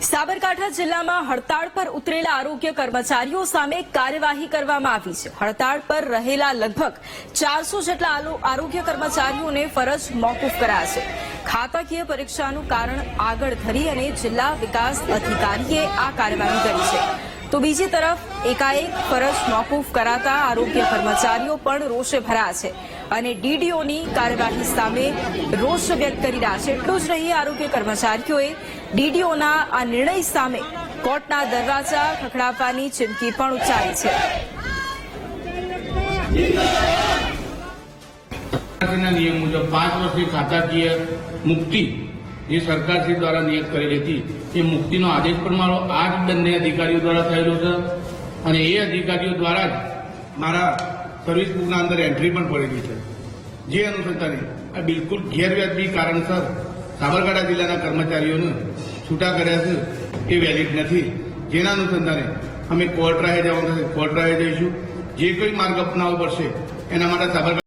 સાબરકાંઠા જિલ્લામાં હડતાળ પર ઉતરેલા આરોગ્ય કર્મચારીઓ સામે કાર્યવાહી કરવામાં આવી છે। હડતાળ પર રહેલા લગભગ 400 જેટલા આરોગ્ય કર્મચારીઓને ફરજ મોકૂફ કરાયા છે। ખાતાકીય પરીક્ષાનું કારણ આગળ ધરી અને જિલ્લા વિકાસ અધિકારીએ આ કાર્યવાહી કરી છે। તો બીજી તરફ એકાએક ફરજ મોકૂફ કરાતા આરોગ્ય કર્મચારીઓ પણ રોષે ભરાયા છે અને ડીડીઓની કાર્યવાહી સામે રોષ વ્યક્ત કરી રહ્યા છે। એટલું જ નહીં, આરોગ્ય કર્મચારીઓએ ડીડીઓના આ નિર્ણય સામે કોર્ટના દરવાજા ખખડાવવાની ચીમકી પણ ઉચ્ચારી છે। નિયમ મુજબ 5 વર્ષની ખાતાકીય મુક્તિ જે સરકારશ્રી દ્વારા નિયત કરેલી હતી એ મુક્તિનો આદેશ પણ મારો આ જ બંને અધિકારીઓ દ્વારા થયેલો છે અને એ અધિકારીઓ દ્વારા જ મારા સર્વિસ બુકના અંદર એન્ટ્રી પણ પડેલી છે। જે અનુસંધાને આ બિલકુલ ગેરવ્યાજબી કારણસર સાબરકાંઠા જિલ્લાના કર્મચારીઓને છૂટા કર્યા છે એ વેલિડ નથી। જેના અનુસંધાને અમે કોર્ટ રાહે જવાનું થશે, કોર્ટ રાહે જઈશું। જે કોઈ માર્ગ અપનાવવો પડશે એના માટે સાબરકાંઠા